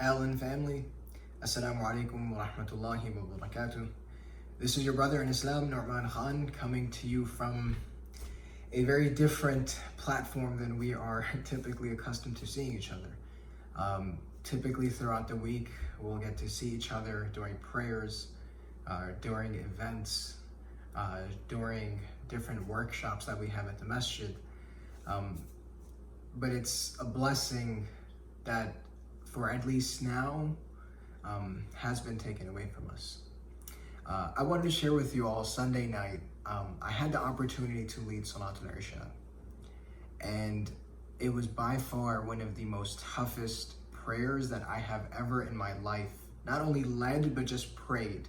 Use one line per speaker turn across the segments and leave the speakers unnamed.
Alan family, Assalamu alaikum wa rahmatullahi wa barakatuh. This is your brother in Islam, Nauman Khan, coming to you from a very different platform than we are typically accustomed to seeing each other. Typically throughout the week, we'll get to see each other during prayers, during events, during different workshops that we have at the masjid. But it's a blessing that for at least now has been taken away from us. I wanted to share with you all Sunday night. I had the opportunity to lead Salatul Isha, and it was by far one of the most toughest prayers that I have ever in my life not only led but just prayed.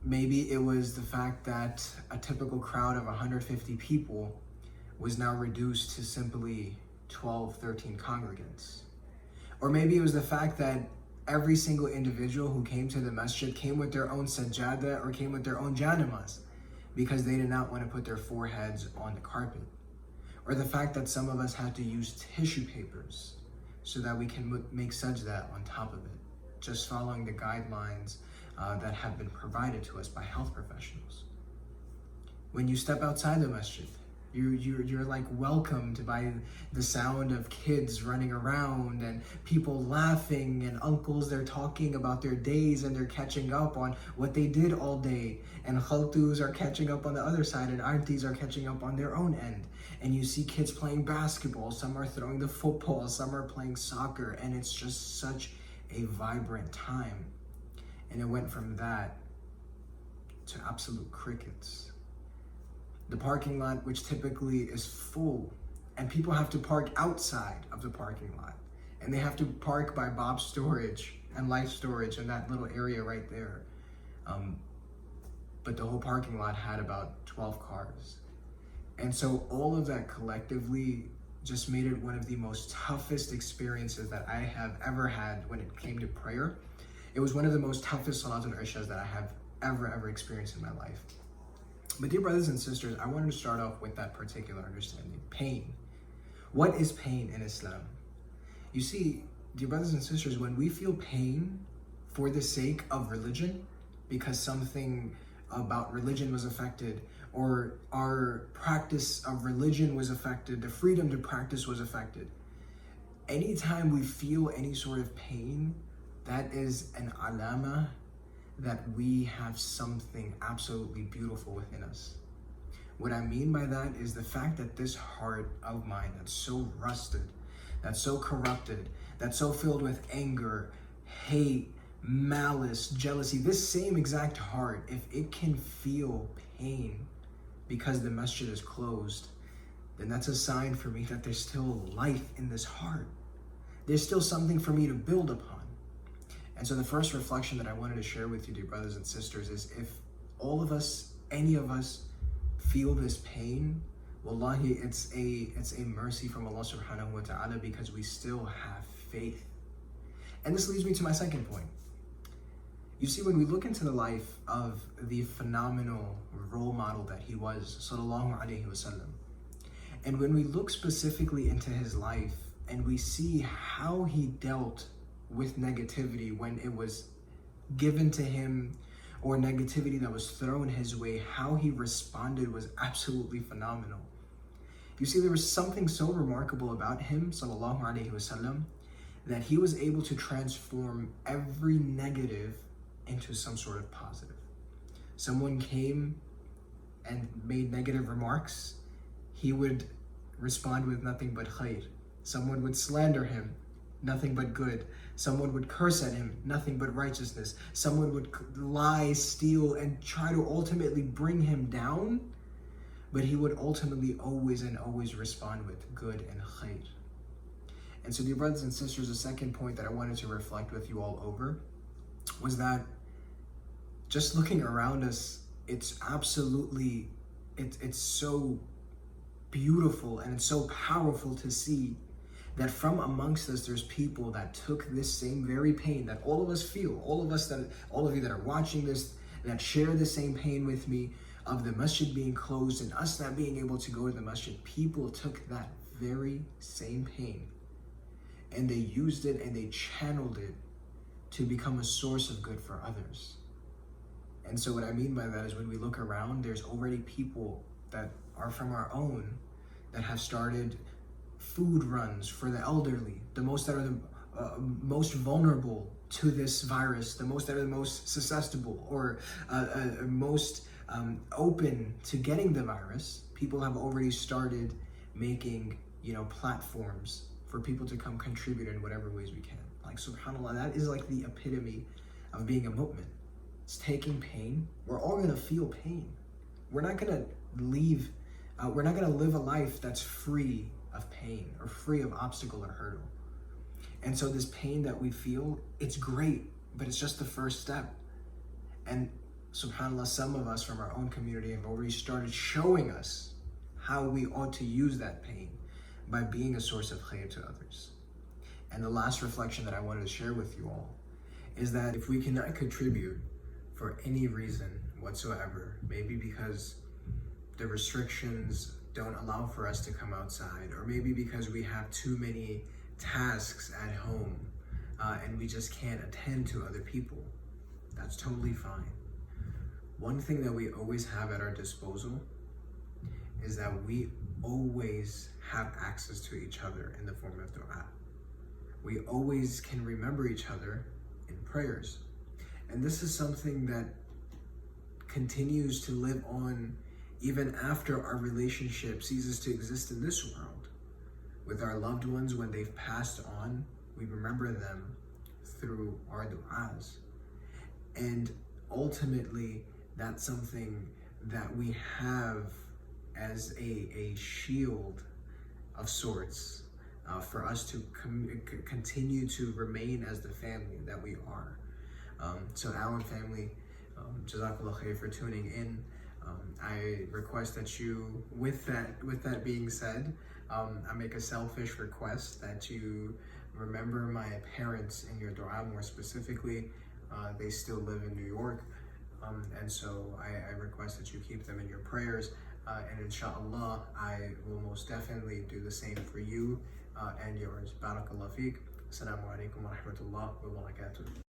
Maybe it was the fact that a typical crowd of 150 people was now reduced to simply 12, 13 congregants. Or maybe it was the fact that every single individual who came to the masjid came with their own sajjada or came with their own janamas because they did not want to put their foreheads on the carpet. Or the fact that some of us had to use tissue papers so that we can make sajda on top of it, just following the guidelines that have been provided to us by health professionals. When you step outside the masjid, you're like welcomed by the sound of kids running around and people laughing and uncles, they're talking about their days and they're catching up on what they did all day, and khaltus are catching up on the other side and aunties are catching up on their own end. And you see kids playing basketball, some are throwing the football, some are playing soccer, and it's just such a vibrant time. And it went from that to absolute crickets. The parking lot, which typically is full, and people have to park outside of the parking lot, and they have to park by Bob's Storage and Life Storage in that little area right there. But the whole parking lot had about 12 cars. And so all of that collectively just made it one of the most toughest experiences that I have ever had when it came to prayer. It was one of the most toughest Salatul Ishas that I have ever experienced in my life. But dear brothers and sisters, I wanted to start off with that particular understanding. Pain. What is pain in Islam? You see, dear brothers and sisters, when we feel pain for the sake of religion, because something about religion was affected, or our practice of religion was affected, the freedom to practice was affected, anytime we feel any sort of pain, that is an alama that we have something absolutely beautiful within us. What I mean by that is the fact that this heart of mine that's so rusted, that's so corrupted, that's so filled with anger, hate, malice, jealousy, this same exact heart, if it can feel pain because the masjid is closed, then that's a sign for me that there's still life in this heart. There's still something for me to build upon. And so the first reflection that I wanted to share with you, dear brothers and sisters, is if all of us, any of us, feel this pain, wallahi, it's a mercy from Allah subhanahu wa ta'ala, because we still have faith. And this leads me to my second point. You see, when we look into the life of the phenomenal role model that he was, sallallahu alaihi wasallam, and when we look specifically into his life and we see how he dealt with negativity when it was given to him, or negativity that was thrown his way, how he responded was absolutely phenomenal. You see, there was something so remarkable about him, sallallahu alaihi wasallam, that he was able to transform every negative into some sort of positive. Someone came and made negative remarks, he would respond with nothing but khair. Someone would slander him, nothing but good. Someone would curse at him, nothing but righteousness. Someone would lie, steal, and try to ultimately bring him down, but he would ultimately always respond with good and khair. And so, dear brothers and sisters, the second point that I wanted to reflect with you all over was that just looking around us, it's absolutely, it's so beautiful and it's so powerful to see that from amongst us, there's people that took this same very pain that all of us feel, all of you that are watching this, that share the same pain with me, of the masjid being closed and us not being able to go to the masjid. People took that very same pain and they used it and they channeled it to become a source of good for others. And so what I mean by that is when we look around, there's already people that are from our own that have started food runs for the elderly, the most that are the most vulnerable to this virus, the most that are the most susceptible or most open to getting the virus. People have already started making, platforms for people to come contribute in whatever ways we can. Like, subhanAllah, that is like the epitome of being a mu'min. It's taking pain. We're all gonna feel pain. We're not gonna we're not gonna live a life that's free of pain or free of obstacle or hurdle. And so this pain that we feel, it's great, but it's just the first step. And subhanAllah, some of us from our own community have already started showing us how we ought to use that pain by being a source of khair to others. And the last reflection that I wanted to share with you all is that if we cannot contribute for any reason whatsoever, maybe because the restrictions don't allow for us to come outside, or maybe because we have too many tasks at home and we just can't attend to other people, that's totally fine. One thing that we always have at our disposal is that we always have access to each other in the form of dua. We always can remember each other in prayers. And this is something that continues to live on even after our relationship ceases to exist in this world. With our loved ones, when they've passed on, we remember them through our du'as. And ultimately, that's something that we have as a shield of sorts for us to continue to remain as the family that we are. So Allen family, Jazakallah khair for tuning in. I request that you, with that being said, I make a selfish request that you remember my parents in your dua more specifically. They still live in New York, and so I request that you keep them in your prayers, and inshallah I will most definitely do the same for you and yours. Barakallah feek. Assalamu alaikum wa rahmatullah wa barakatuh.